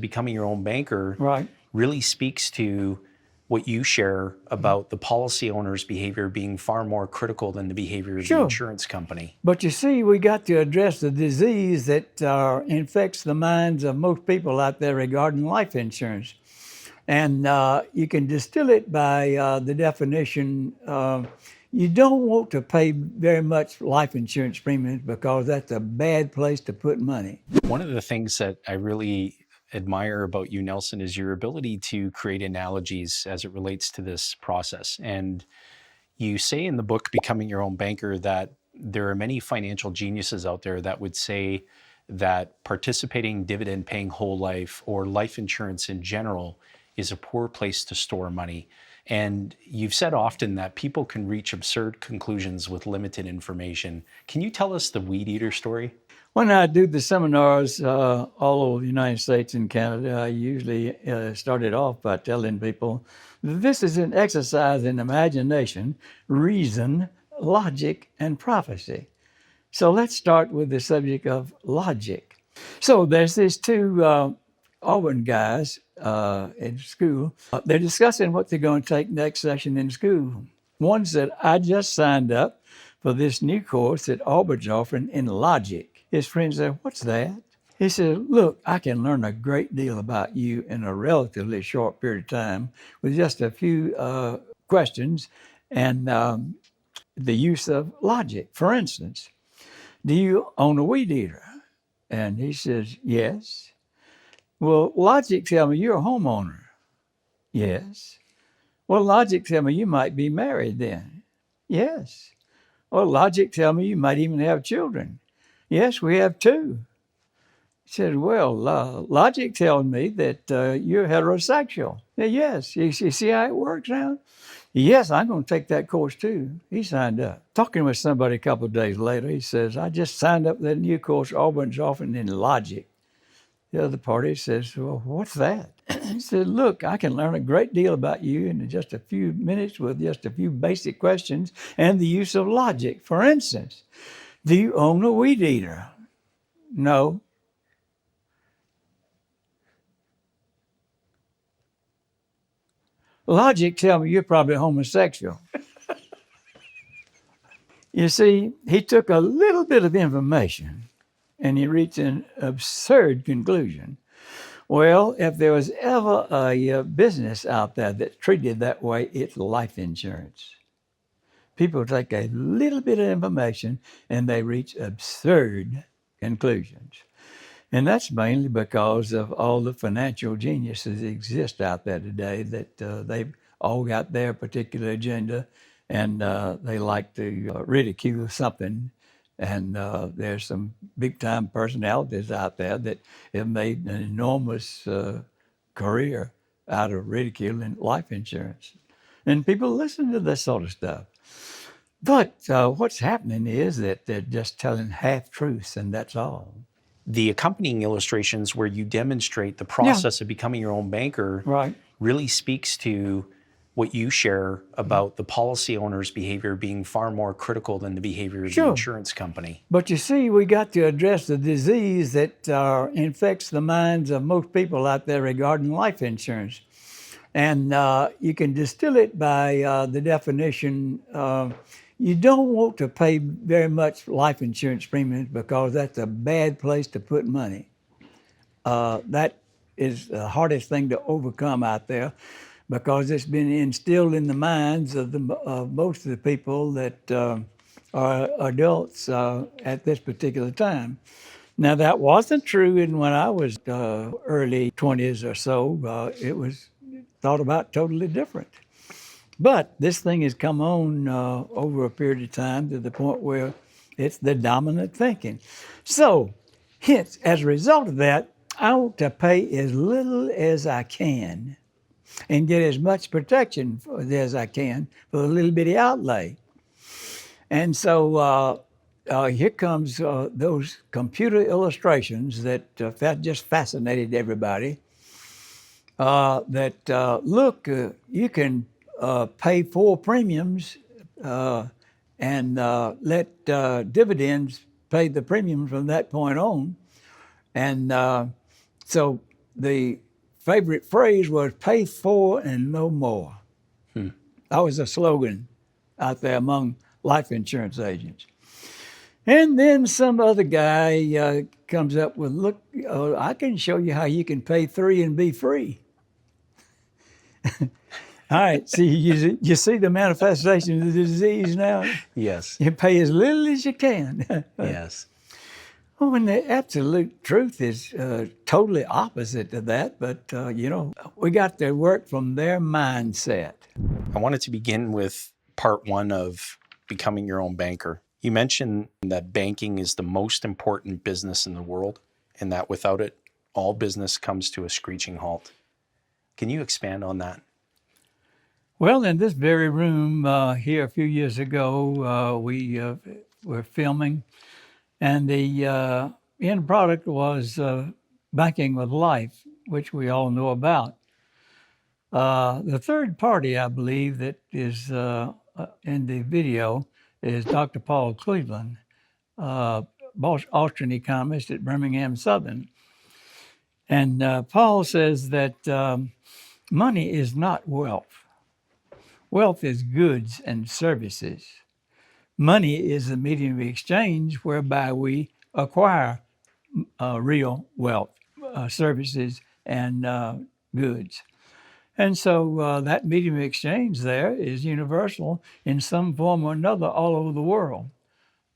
of becoming your own banker Right. really speaks to what you share about the policy owner's behavior being far more critical than the behavior of the Sure. insurance company. But you see, we got to address the disease that infects the minds of most people out there regarding life insurance. And you can distill it by the definition you don't want to pay very much life insurance premiums because that's a bad place to put money. One of the things that I really admire about you, Nelson, is your ability to create analogies as it relates to this process. And you say in the book, Becoming Your Own Banker, that there are many financial geniuses out there that would say that participating dividend paying whole life or life insurance in general is a poor place to store money. And you've said often that people can reach absurd conclusions with limited information. Can you tell us the weed eater story? When I do the seminars all over the United States and Canada, I usually started off by telling people this is an exercise in imagination, reason, logic, and prophecy. So let's start with the subject of logic. So there's these two Auburn guys in school. They're discussing what they're going to take next session in school. One said, I just signed up for this new course that Auburn's offering in logic. His friend said, what's that? He said, look, I can learn a great deal about you in a relatively short period of time with just a few questions and the use of logic. For instance, do you own a weed eater? And he says, yes. Well, logic tell me you're a homeowner. Yes. Well, logic tell me you might be married then. Yes. Well, logic tell me you might even have children. Yes, we have two. He said, well, logic tells me that you're heterosexual. Yes. You see how it works now? Yes, I'm going to take that course too. He signed up. Talking with somebody a couple of days later, he says, I just signed up for that new course Auburn's offering in logic. The other party says, well, what's that? He said, look, I can learn a great deal about you in just a few minutes with just a few basic questions and the use of logic. For instance, do you own a weed eater? No. Logic tell me you're probably homosexual. You see, he took a little bit of information and he reached an absurd conclusion. Well, if there was ever a business out there that's treated that way, it's life insurance. People take a little bit of information and they reach absurd conclusions. And that's mainly because of all the financial geniuses that exist out there today that they've all got their particular agenda and they like to ridicule something. And there's some big-time personalities out there that have made an enormous career out of ridiculing life insurance. And people listen to this sort of stuff. But what's happening is that they're just telling half-truths, and that's all. The accompanying illustrations where you demonstrate the process of becoming your own banker Right. really speaks to what you share about the policy owner's behavior being far more critical than the behavior of the insurance company. But you see, we got to address the disease that infects the minds of most people out there regarding life insurance. And you can distill it by the definition you don't want to pay very much life insurance premiums because that's a bad place to put money. That is the hardest thing to overcome out there because it's been instilled in the minds of most of the people that are adults at this particular time. Now, that wasn't true when I was early 20s or so. It was thought about totally different. But this thing has come on over a period of time to the point where it's the dominant thinking. So, hence, as a result of that, I want to pay as little as I can and get as much protection as I can for the little bitty outlay. And so here comes those computer illustrations that just fascinated everybody. Look, you can pay 4 premiums and let dividends pay the premiums from that point on. And so the favorite phrase was "pay for and no more." That was a slogan out there among life insurance agents. And then some other guy comes up with, "Look, I can show you how you can pay 3 and be free." All right, see, you see the manifestation of the disease now? Yes. You pay as little as you can. Yes. Oh, and the absolute truth is totally opposite to that. But, we got to work from their mindset. I wanted to begin with part one of becoming your own banker. You mentioned that banking is the most important business in the world, and that without it, all business comes to a screeching halt. Can you expand on that? Well, in this very room here a few years ago, we were filming, and the end product was Banking with Life, which we all know about. The third party, I believe, that is in the video is Dr. Paul Cleveland, Austrian economist at Birmingham Southern. And Paul says that money is not wealth. Wealth is goods and services. Money is the medium of exchange whereby we acquire real wealth, services, and goods. And so that medium of exchange there is universal in some form or another all over the world.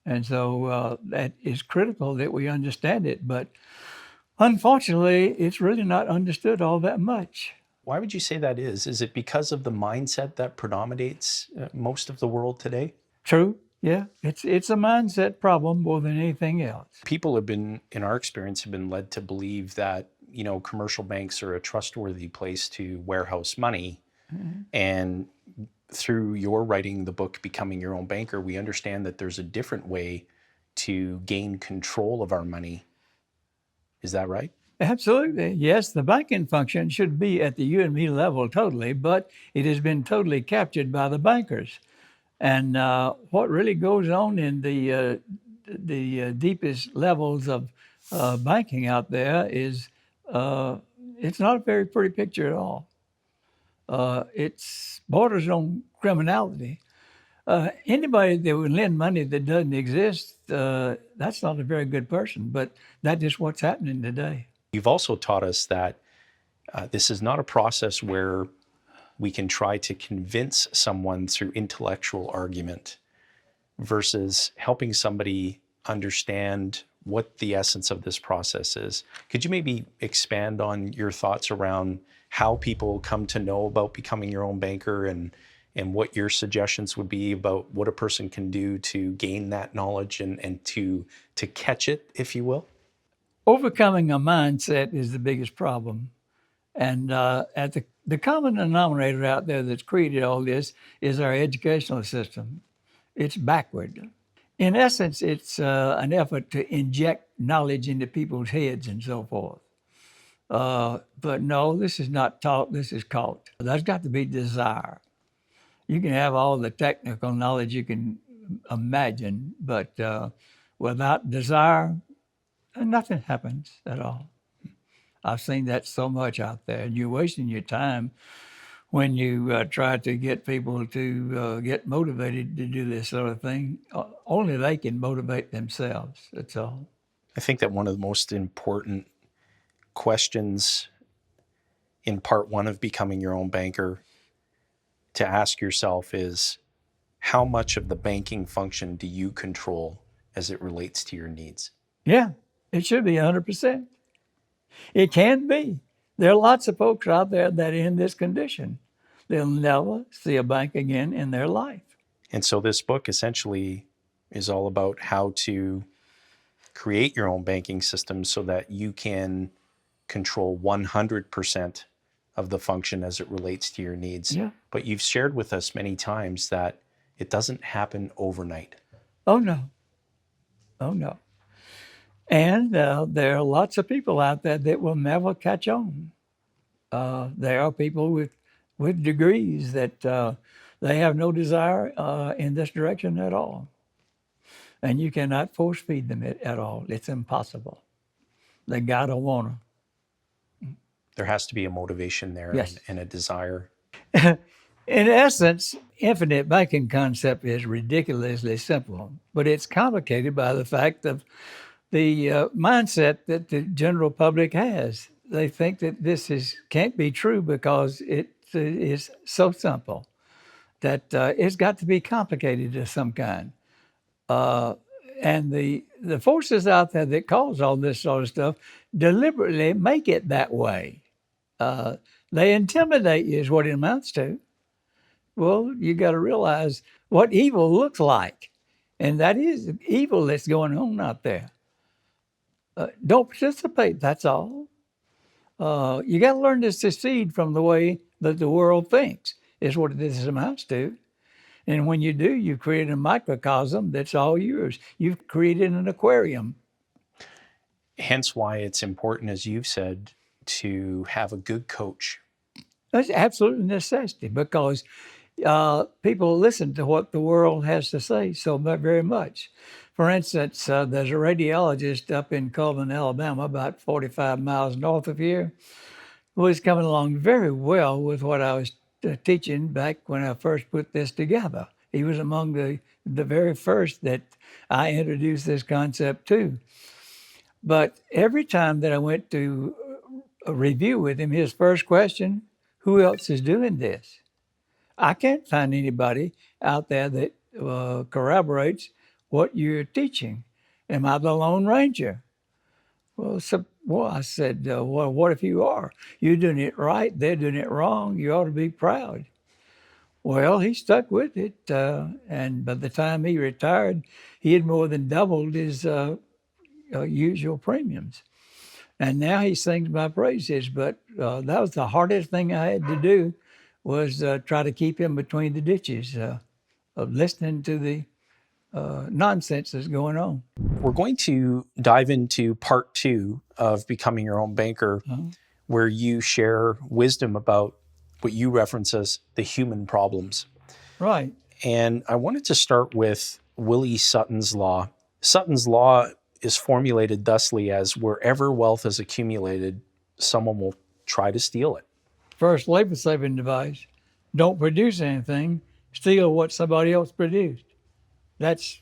And so that is critical that we understand it. But unfortunately, it's really not understood all that much. Why would you say that is? Is it because of the mindset that predominates most of the world today? True. Yeah. It's a mindset problem more than anything else. People have been, in our experience, have been led to believe that, commercial banks are a trustworthy place to warehouse money. Mm-hmm. And through your writing the book, Becoming Your Own Banker, we understand that there's a different way to gain control of our money. Is that right? Absolutely. Yes, the banking function should be at the you and me level totally, but it has been totally captured by the bankers. And what really goes on in the deepest levels of banking out there is it's not a very pretty picture at all. It's borders on criminality. Anybody that would lend money that doesn't exist, that's not a very good person, but that is what's happening today. You've also taught us that this is not a process where we can try to convince someone through intellectual argument versus helping somebody understand what the essence of this process is. Could you maybe expand on your thoughts around how people come to know about becoming your own banker and what your suggestions would be about what a person can do to gain that knowledge and to catch it, if you will? Overcoming a mindset is the biggest problem. And at the common denominator out there that's created all this is our educational system. It's backward. In essence, it's an effort to inject knowledge into people's heads and so forth. But no, this is not taught, this is caught. There's got to be desire. You can have all the technical knowledge you can imagine, but without desire, nothing happens at all. I've seen that so much out there. And you're wasting your time when you try to get people to get motivated to do this sort of thing. Only they can motivate themselves, that's all. I think that one of the most important questions in part one of Becoming Your Own Banker to ask yourself is, how much of the banking function do you control as it relates to your needs? Yeah, it should be 100%. It can be. There are lots of folks out there that are in this condition. They'll never see a bank again in their life. And so this book essentially is all about how to create your own banking system so that you can control 100% of the function as it relates to your needs. Yeah. But you've shared with us many times that it doesn't happen overnight. Oh, no. Oh, no. And there are lots of people out there that will never catch on. There are people with degrees that they have no desire in this direction at all. And you cannot force feed them it at all. It's impossible. They gotta wanna. There has to be a motivation there Yes. and a desire. In essence, infinite banking concept is ridiculously simple, but it's complicated by the fact of the mindset that the general public has. They think that this can't be true because it is so simple that it's got to be complicated of some kind. And the forces out there that cause all this sort of stuff deliberately make it that way. Uh, they intimidate you, is what it amounts to. Well, you got to realize what evil looks like, and that is evil that's going on out there. Don't participate. That's all. You got to learn to secede from the way that the world thinks. Is what this amounts to. And when you do, you've created a microcosm that's all yours. You've created an aquarium. Hence why it's important, as you've said, to have a good coach. That's absolute necessity because people listen to what the world has to say so very much. For instance, there's a radiologist up in Coleman, Alabama, about 45 miles north of here, who was coming along very well with what I was teaching back when I first put this together. He was among the very first that I introduced this concept to. But every time that I went to a review with him, his first question, who else is doing this? I can't find anybody out there that corroborates what you're teaching. Am I the Lone Ranger? Well, I said, well, what if you are? You're doing it right, they're doing it wrong. You ought to be proud. Well, he stuck with it, and by the time he retired, he had more than doubled his usual premiums. And now he sings my praises. But that was the hardest thing I had to do was try to keep him between the ditches of listening to the nonsense that's going on. We're going to dive into part 2 of Becoming Your Own Banker, where you share wisdom about what you reference as the human problems. Right. And I wanted to start with Willie Sutton's law. Sutton's law is formulated thusly as wherever wealth is accumulated, someone will try to steal it. First labor saving device, don't produce anything, steal what somebody else produced. That's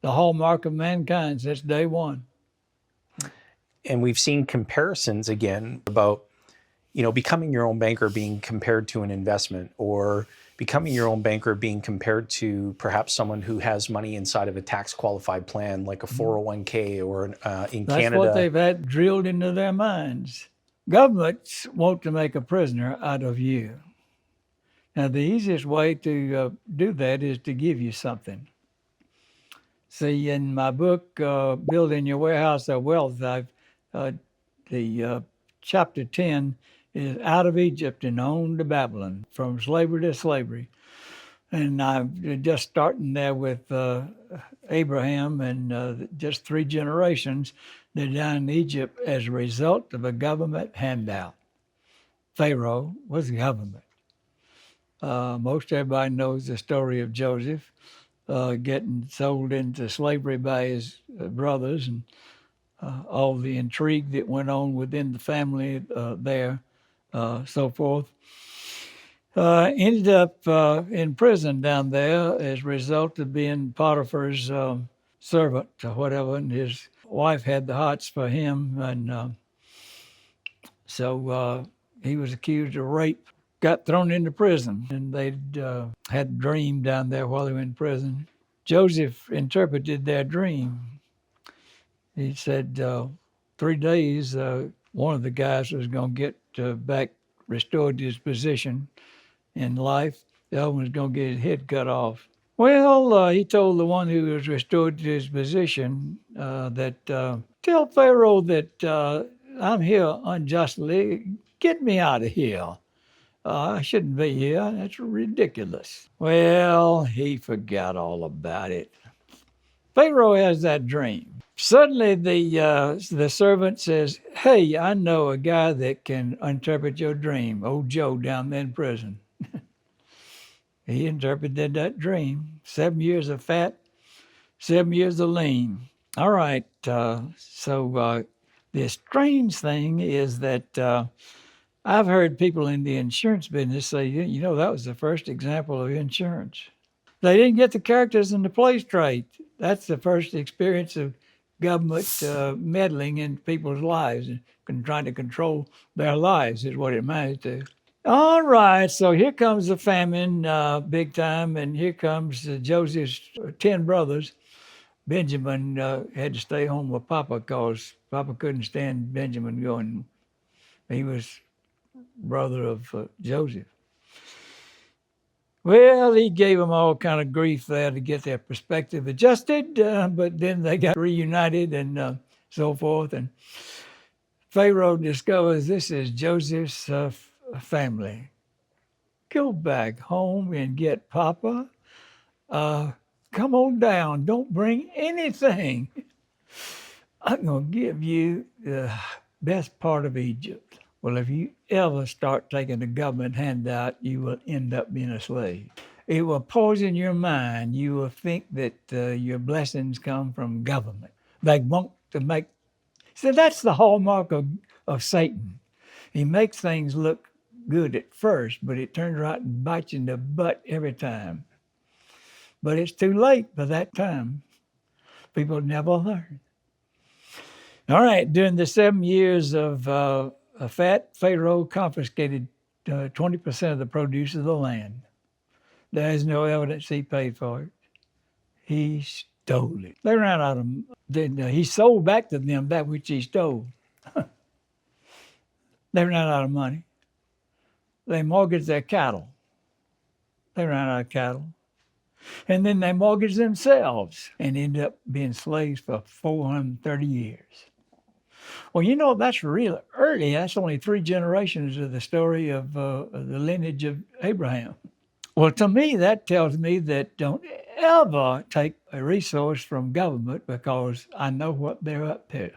the hallmark of mankind since day one. And we've seen comparisons again about, becoming your own banker being compared to an investment, or becoming your own banker being compared to perhaps someone who has money inside of a tax qualified plan like a 401k or in That's Canada. what they've had drilled into their minds. Governments want to make a prisoner out of you. Now, the easiest way to do that is to give you something. See, in my book, Building Your Warehouse of Wealth, the chapter 10 is Out of Egypt and On to Babylon, from slavery to slavery. And I'm just starting there with Abraham and just 3 generations. They're down in Egypt as a result of a government handout. Pharaoh was government. Most everybody knows the story of Joseph getting sold into slavery by his brothers and all the intrigue that went on within the family there, so forth. Ended up in prison down there as a result of being Potiphar's servant or whatever, and his wife had the hots for him, and so he was accused of rape, got thrown into prison, and they'd had a dream down there while they were in prison. Joseph interpreted their dream. He said 3 days, one of the guys was going to get back restored to his position in life. The other one's going to get his head cut off. Well, he told the one who was restored to his position that tell Pharaoh that I'm here unjustly. Get me out of here. I shouldn't be here. That's ridiculous. Well, he forgot all about it. Pharaoh has that dream. Suddenly, the servant says, "Hey, I know a guy that can interpret your dream. Old Joe down there in prison." He interpreted that dream. 7 years of fat, 7 years of lean. All right. So the strange thing is that I've heard people in the insurance business say, you know, that was the first example of insurance. They didn't get the characters and the play straight. That's the first experience of government meddling in people's lives and trying to control their lives is what it amounted to. All right, so here comes the famine, big time, and here comes Joseph's 10 brothers. Benjamin had to stay home with Papa because Papa couldn't stand Benjamin going. He was brother of Joseph. Well, he gave them all kind of grief there to get their perspective adjusted, but then they got reunited and so forth. And Pharaoh discovers this is Joseph's family. Go back home and get Papa. Come on down. Don't bring anything. I'm going to give you the best part of Egypt. Well, if you ever start taking a government handout, you will end up being a slave. It will poison your mind. You will think that your blessings come from government. They want to make. So that's the hallmark of Satan. He makes things look good at first, but it turns right and bites you in the butt every time. But it's too late by that time. People never learn. All right, during the 7 years of a fat Pharaoh confiscated 20% of the produce of the land. There is no evidence he paid for it. He stole it. They ran out of. Then he sold back to them that which he stole. They ran out of money. They mortgaged their cattle. They ran out of cattle. And then they mortgaged themselves and ended up being slaves for 430 years. Well, you know, that's really early. That's only 3 generations of the story of the lineage of Abraham. Well, to me, that tells me that don't ever take a resource from government because I know what they're up to.